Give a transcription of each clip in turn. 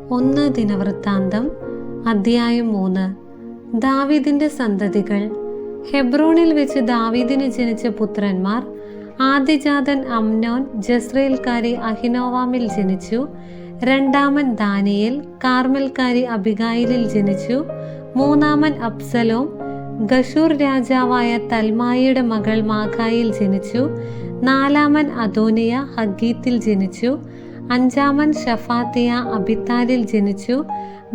1 ദിനവൃത്താന്തം അധ്യായം 3. ദാവീദിന്റെ സന്തതികൾ. ഹെബ്രോണിൽ വെച്ച് ദാവീദിന് ജനിച്ച പുത്രന്മാർ: ആദ്യജാതൻ അമ്നോൻ ജസ്രയേൽക്കാരി അഹിനോവാമിൽ ജനിച്ചു. രണ്ടാമൻ ദാനിയേൽ കാർമെൽക്കാരി അബിഗായിലിൽ ജനിച്ചു. മൂന്നാമൻ അബ്സലോം ഗഷൂർ രാജാവായ തൽമായിയുടെ മകൾ മാഖായിൽ ജനിച്ചു. നാലാമൻ അദോനിയ ഹഗ്ഗീത്തിൽ ജനിച്ചു. അഞ്ചാമൻ ഷഫാത്തിയ അബിത്താലിൽ ജനിച്ചു.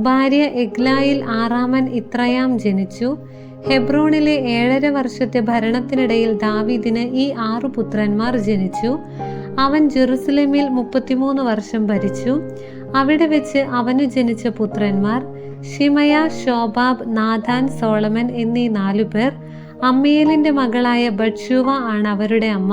ഭാര്യ എഗ്ലായിൽ ആറാമൻ ഇത്രയാം ജനിച്ചു. ഹെബ്രോണിലെ 7.5 വർഷത്തെ ഭരണത്തിനിടയിൽ ദാവീദിന് ഈ 6 പുത്രന്മാർ ജനിച്ചു. അവൻ ജെറുസലേമിൽ 33 വർഷം ഭരിച്ചു. അവിടെ വെച്ച് അവനു ജനിച്ച പുത്രന്മാർ ശിമയ, ശോബാബ്, നാഥാൻ, സോളമൻ എന്നീ 4 പേർ. അമ്മിയേലിന്റെ മകളായ ബത്ശൂവ ആണ് അവരുടെ അമ്മ.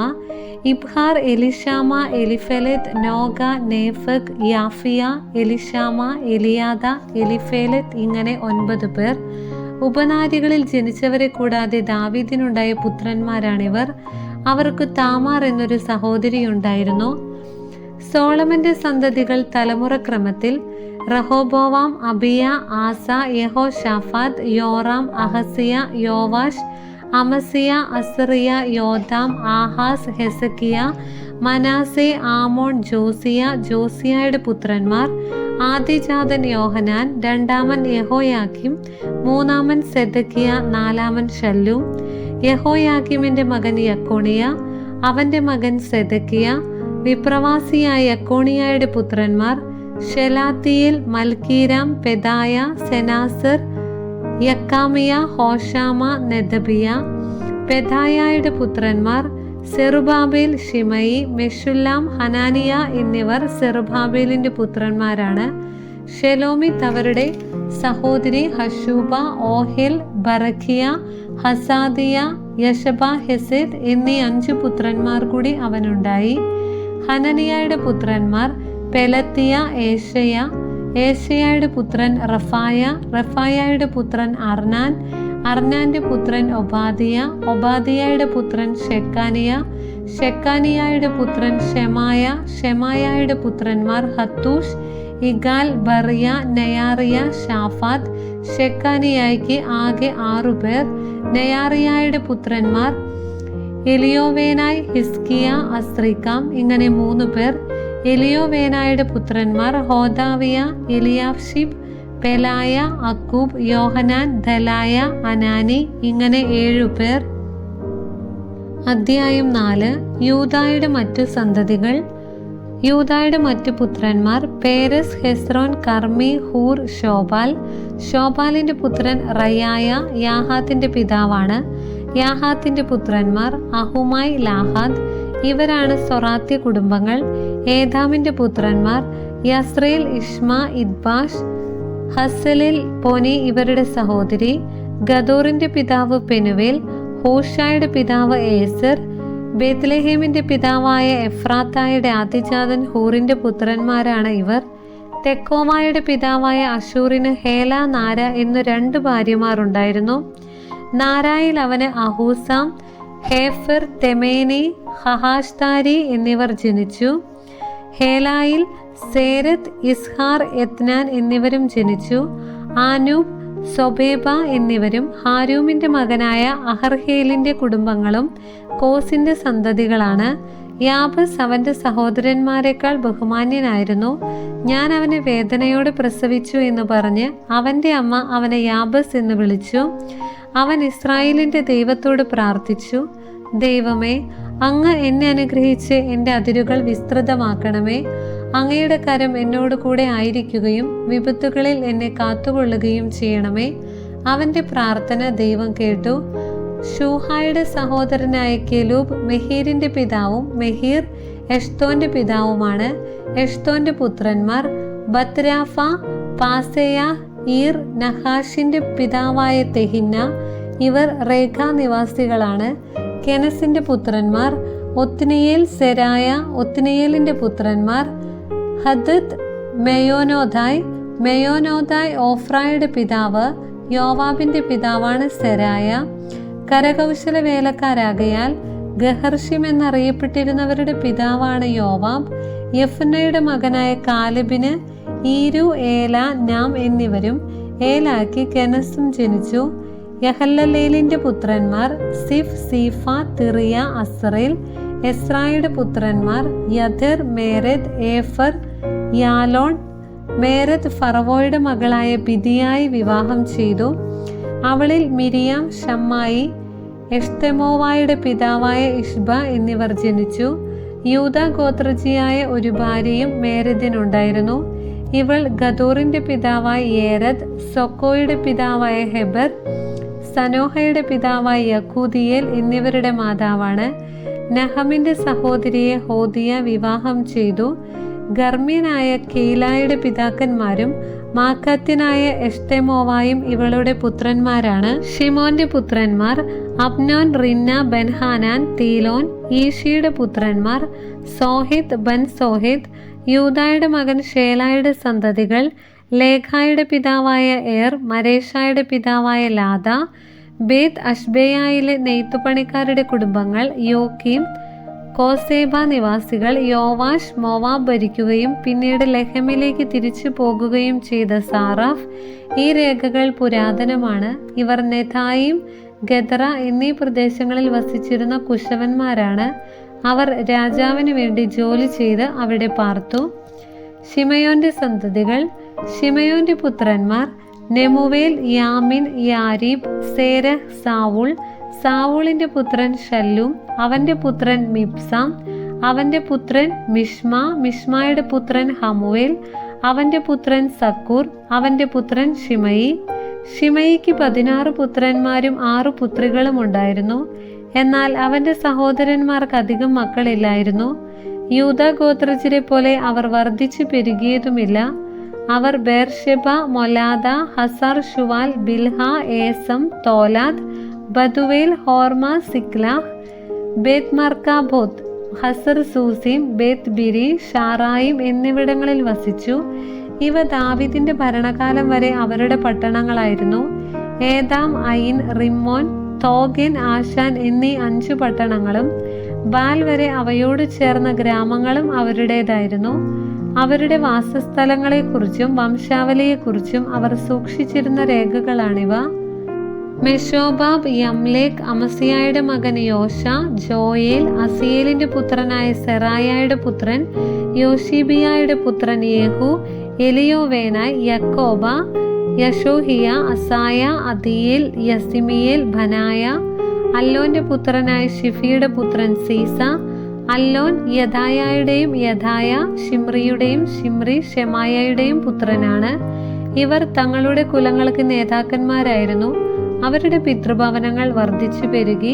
ഇബ്ഹാർ, എലിഷാമ, എലിഫെലെത്ത്, നോഗ, നേഫഗ്, യാഫിയ, എലിഷാമ, എലിയാദ, എലിഫേലെത്ത്, ഇങ്ങനെ 9 പേർ. ഉപനാരികളിൽ ജനിച്ചവരെ കൂടാതെ ദാവീദിനുണ്ടായ പുത്രന്മാരാണിവർ. അവർക്ക് താമാർ എന്നൊരു സഹോദരിയുണ്ടായിരുന്നു. സോളമന്റെ സന്തതികൾ തലമുറക്രമത്തിൽ: Rehoboam, Abijah, Asa, Jehoshaphat, Joram, Ahaziah, Joash, Amaziah, Azariah, Jotham, Ahaz, Hezekiah, Manasseh, Amon, Josiah. ജോസിയയുടെ പുത്രന്മാർ: ആദ്യജാതൻ യോഹനാൻ, രണ്ടാമൻ യഹോയാക്കിം, മൂന്നാമൻ സെദക്കിയ, നാലാമൻ ശല്ലൂം. യഹോയാക്കിമിന്റെ മകൻ യക്കോണിയ, അവന്റെ മകൻ സെദക്കിയ. വിപ്രവാസിയായ യക്കോണിയയുടെ പുത്രന്മാർ: ഷെലാത്തിയേൽ, മൽക്കീരാം, പെദായ, സെനാസർ, യക്കാമിയ, ഹോഷാമ, നെദബിയ. പെദായയുടെ പുത്രന്മാർ: സെറുബാബേൽ, ഷിമയി, മെഷുല്ലാം, ഹനാനിയ എന്നിവർ സെറുബാബേലിന്റെ പുത്രന്മാരാണ്. ഷെലോമിത്ത് അവരുടെ സഹോദരി ഹഷൂബ, ഓഹെൽ, ബറഖിയ, ഹസാദിയ, യശബ, ഹെസെദ് എന്നീ 5 പുത്രന്മാർ കൂടി അവനുണ്ടായി. ഹനനിയയുടെ പുത്രന്മാർ: പെലത്തിയ, ഏശയ. ഏശയയുടെ പുത്രൻ റഫായ. റഫായയുടെ പുത്രൻ അർനാൻ. അർനാന്റെ പുത്രൻ ഒബാദിയ. ഒബാദിയയുടെ പുത്രൻ ഷെക്കാനിയ. ഷെക്കാനിയയുടെ പുത്രൻ ഷെമായ. ഷെമായയുടെ പുത്രന്മാർ ഹത്തൂഷ്, ഇഗാൽ, ബറിയ, നെയാറിയ, ഷാഫാത്ത്. ഷെക്കാനിയയ്ക്ക് ആകെ 6 പേർ. നെയാറിയയുടെ പുത്രന്മാർ എലിയോവേനായ്, ഹിസ്കിയ, അസ്രിക്കാം, ഇങ്ങനെ 3 പേർ. എലിയോവേനായുടെ പുത്രന്മാർ ഹോദാവിയ, എലിയാഷിബ്, പെലായ, അക്കൂബ്, യോഹനാൻ, ദലായ, അനാനി, ഇങ്ങനെ 7 പേർ. അധ്യായം 4. യൂദായുടെ മറ്റു സന്തതികൾ. യൂദായുടെ മറ്റു പുത്രന്മാർ: പേരസ്, ഹെസ്രോൻ, കർമ്മി, ഹൂർ, ശോബാൽ. ശോബാലിന്റെ പുത്രൻ റയായ യാഹാത്തിന്റെ പിതാവാണ്. യാഹാത്തിന്റെ പുത്രന്മാർ അഹുമായി, ലാഹാദ്. ഇവരാണ് സൊറാത്യ കുടുംബങ്ങൾ. ഏതാമിന്റെ പുത്രന്മാർ യസ്രേൽ, ഇഷ്മ, ഇദ്ബാഷ്, ഹസലിൽ, പോനി ഇവരുടെ സഹോദരി. ഗദോറിന്റെ പിതാവ് പെനുവേൽ. ഹൂഷായുടെ പിതാവ് ഏസർ. ബേത്ലഹേമിന്റെ പിതാവായ എഫ്രാത്തായുടെ ആദ്യജാതൻ ഹൂറിന്റെ പുത്രന്മാരാണ് ഇവർ. തെക്കോവായുടെ പിതാവായ അശൂറിന് ഹേല, നാര എന്നു 2 ഭാര്യമാരുണ്ടായിരുന്നു. നാരായിൽ അവന് അഹൂസാം, ഹേഫർ, തെമേനി, ഹഹാഷ്താരി എന്നിവർ ജനിച്ചു. ഹേലായിൽ സേരത്ത്, ഇസ്ഹാർ, എത്നാൻ എന്നിവരും ജനിച്ചു. ആനൂബ്, സൊബേബ എന്നിവരും ഹാരൂമിന്റെ മകനായ അഹർഹേലിന്റെ കുടുംബങ്ങളും കോസിന്റെ സന്തതികളാണ്. യാബസ് അവന്റെ സഹോദരന്മാരെക്കാൾ ബഹുമാന്യനായിരുന്നു. ഞാൻ അവനെ വേദനയോടെ പ്രസവിച്ചു എന്ന് പറഞ്ഞ് അവന്റെ അമ്മ അവനെ യാബസ് എന്ന് വിളിച്ചു. അവൻ ഇസ്രായേലിന്റെ ദൈവത്തോട് പ്രാർത്ഥിച്ചു: ദൈവമേ, അങ്ങ് എന്നെ അനുഗ്രഹിച്ച് എൻ്റെ അതിരുകൾ വിസ്തൃതമാക്കണമേ. അങ്ങയുടെ കരം എന്നോട് കൂടെ ആയിരിക്കുകയും വിപത്തുകളിൽ എന്നെ കാത്തുകൊള്ളുകയും ചെയ്യണമേ. അവന്റെ പ്രാർത്ഥന ദൈവം കേട്ടു. ഷൂഹായുടെ സഹോദരനായ കെലൂബ് മെഹീരിന്റെ പിതാവും മെഹീർ എഷ്തോന്റെ പിതാവുമാണ്. എഷ്തോന്റെ പുത്രന്മാർ ബത്രാഫ, പാസേയ, ഈർ. നഹാഷിന്റെ പിതാവായ തെഹിന്ന. ഇവർ റേഖ നിവാസികളാണ്. കെനസിന്റെ പുത്രന്മാർ ഒത്നിയേൽ, സെരായ. ഒത്നിയേലിന്റെ പുത്രന്മാർ ഹദദ്, മെയോനോദായ്. മെയോനോദായ് ഓഫ്രായുടെ പിതാവ്. യോവാബിന്റെ പിതാവാണ് സെരായ. കരകൗശല വേലക്കാരാകയാൽ ഗഹർഷിം എന്നറിയപ്പെട്ടിരുന്നവരുടെ പിതാവാണ് യോവാബ്. യെഫുന്നയുടെ മകനായ കാലെബിന് ഈരു, ഏല, നാം എന്നിവരും ഏലാക്ക് കെനസും ജനിച്ചു. യഹല്ലലേലിന്റെ പുത്രന്മാർ സിഫ്, സീഫ, തിറിയ, അസ്രേൽ. എസ്രായുടെ പുത്രന്മാർ യഥർ, മേരദ്, ഏഫർ, യാലോൺ. മേരദ് ഫറവോയുടെ മകളായ ബിദിയായി വിവാഹം ചെയ്തു. അവളിൽ മിരിയാം, ഷമ്മായി, എഷ്തെമോവായുടെ പിതാവായ ഇഷ്ബ എന്നിവർ ജനിച്ചു. യൂദാ ഗോത്രജിയായ ഒരു ഭാര്യയും മേരദിനുണ്ടായിരുന്നു. ഇവൾ ഗദോറിന്റെ പിതാവായ യേരദ്, സൊക്കോയുടെ പിതാവായ ഹെബർ, സനോഹയുടെ പിതാവായ യക്കൂദിയേൽ എന്നിവരുടെ മാതാവാണ്. നഹമിന്റെ സഹോദരിയെ ഹോദിയ വിവാഹം ചെയ്തു. ഗർമ്മ്യനായ കെയിലായുടെ പിതാക്കന്മാരും മാക്കത്യനായ എഷ്തെമോവായും ഇവളുടെ പുത്രന്മാരാണ്. ഷിമോന്റെ പുത്രന്മാർ അബ്നോൻ, റിന്ന, ബെൻഹാനാൻ, തീലോൻ. ഈഷിയുടെ പുത്രന്മാർ സോഹിത്, ബൻ സോഹിത്. യൂദായുടെ മകൻ ഷേലായുടെ സന്തതികൾ ലേഖായുടെ പിതാവായ ഏർ, മരേഷായുടെ പിതാവായ ലാദ. ബേത് അഷ്ബേയായിലെ നെയ്ത്തുപണിക്കാരുടെ കുടുംബങ്ങൾ യോക്കീം. കോസേബ നിവാസികൾ യോവാഷ് മോവാബ് ഭരിക്കുകയും പിന്നീട് ലെഹമിലേക്ക് തിരിച്ചു പോകുകയും ചെയ്ത സാറാഫ്. ഈ രേഖകൾ പുരാതനമാണ്. ഇവർ നെഥായിം, ഗദറ എന്നീ പ്രദേശങ്ങളിൽ വസിച്ചിരുന്ന കുശവന്മാരാണ്. അവർ രാജാവിന് വേണ്ടി ജോലി ചെയ്ത് അവിടെ പാർത്തു. ശിമയോന്റെ സന്തതികൾ. ശിമയോന്റെ പുത്രന്മാർ നെമുവേൽ, യാമിൻ, യാരീബ്, സേരഹ്, സാവൂൾ. സാവൂളിന്റെ പുത്രൻ ഷല്ലൂം, അവന്റെ പുത്രൻ മിബ്സാം, അവന്റെ പുത്രൻ മിഷ്മ, മിഷ്മയുടെ പുത്രൻ ഹമുവേൽ, അവന്റെ പുത്രൻ സക്കൂർ, അവന്റെ പുത്രൻ ഷിമയി. ഷിമയിക്ക് 16 പുത്രന്മാരും 6 പുത്രികളും ഉണ്ടായിരുന്നു. എന്നാൽ അവന്റെ സഹോദരന്മാർക്ക് അധികം മക്കളില്ലായിരുന്നു. യൂദാ ഗോത്രജരെ പോലെ അവർ വർദ്ധിച്ചു പെരുകിയതുമില്ല. അവർ ബേർഷെബ, മൊലാദ, ഹസർ ഷുവാൽ, ബിൽഹ, ഏസം, തോലാദ്, ബദുവേൽ, ഹോർമ, സിക്ലാഹ്, ബേത് മർക്കാബോത്ത്, ഹസർ സൂസീം, ബേത് ബിരി, ഷാറായിം എന്നിവിടങ്ങളിൽ വസിച്ചു. ഇവ ദാവീദിന്റെ ഭരണകാലം വരെ അവരുടെ പട്ടണങ്ങളായിരുന്നു. ഏതാം, അയിൻ, റിമ്മോൻ, തോഗൻ, ആശാൻ എന്നീ 5 പട്ടണങ്ങളും ബാൽ വരെ അവയോട് ചേർന്ന ഗ്രാമങ്ങളും അവരുടേതായിരുന്നു. അവരുടെ വാസസ്ഥലങ്ങളെക്കുറിച്ചും വംശാവലിയെക്കുറിച്ചും അവർ സൂക്ഷിച്ചിരുന്ന രേഖകളാണിവ. മെഷോബാബ്, യംലേക്, അമസിയായുടെ മകൻ യോശ, ജോയേൽ, അസിയേലിന്റെ പുത്രനായ സെറായയുടെ പുത്രൻ, യോഷിബിയായുടെ പുത്രൻ യേഹു, എലിയോവേനായ്, യക്കോബ, യശോഹിയ, അസായ, അദിയേൽ, യസിമിയേൽ, ബനായ. അല്ലോന്റെ പുത്രനായ ഷിഫിയുടെ പുത്രൻ സീസ. അല്ലോൻ യദായയുടെയും യദായ ഷിമ്രിയുടെയും ഷിമ്രി ഷെമായയുടെയും പുത്രനാണ്. ഇവർ തങ്ങളുടെ കുലങ്ങൾക്ക് നേതാക്കന്മാരായിരുന്നു. അവരുടെ പിതൃഭവനങ്ങൾ വർദ്ധിച്ചു പെരുകി.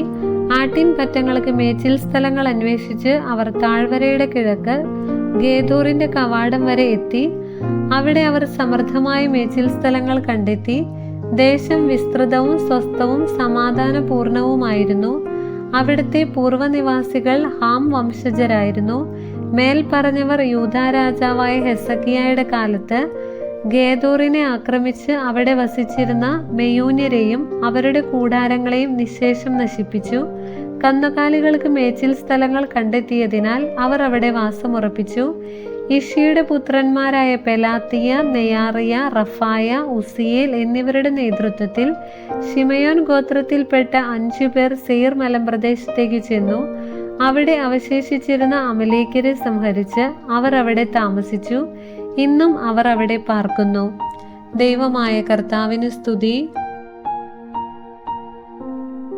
ആട്ടിൻ പറ്റങ്ങൾക്ക് മേച്ചിൽ സ്ഥലങ്ങൾ അന്വേഷിച്ച് അവർ താഴ്വരയുടെ കിഴക്ക് ഗേദോറിന്റെ കവാടം വരെ എത്തി. അവിടെ അവർ സമൃദ്ധമായ മേച്ചിൽ സ്ഥലങ്ങൾ കണ്ടെത്തി. ദേശം വിസ്തൃതവും സ്വസ്ഥവും സമാധാനപൂർണവുമായിരുന്നു. അവിടുത്തെ പൂർവ്വനിവാസികൾ ഹാം വംശജരായിരുന്നു. മേൽ പറഞ്ഞവർ യൂദാ രാജാവായ ഹെസക്കിയായുടെ കാലത്ത് ഗേദോറിനെ ആക്രമിച്ച് അവിടെ വസിച്ചിരുന്ന മെയൂന്യരെയും അവരുടെ കൂടാരങ്ങളെയും നിശേഷം നശിപ്പിച്ചു. കന്നുകാലികൾക്ക് മേച്ചിൽ സ്ഥലങ്ങൾ കണ്ടെത്തിയതിനാൽ അവർ അവിടെ വാസമുറപ്പിച്ചു. ഇഷിയുടെ പുത്രന്മാരായ പെലാത്തിയ, നെയാറിയ, റഫായ, ഉസിയേൽ എന്നിവരുടെ നേതൃത്വത്തിൽ ശിമയോൻ ഗോത്രത്തിൽപ്പെട്ട 5 പേർ സെയർ മലമ്പ്രദേശത്തേക്ക് ചെന്നു. അവിടെ അവശേഷിച്ചിരുന്ന അമലേക്യരെ സംഹരിച്ച് അവർ അവിടെ താമസിച്ചു. ഇന്നും അവർ അവിടെ പാർക്കുന്നു. ദൈവമായ കർത്താവിന് സ്തുതി.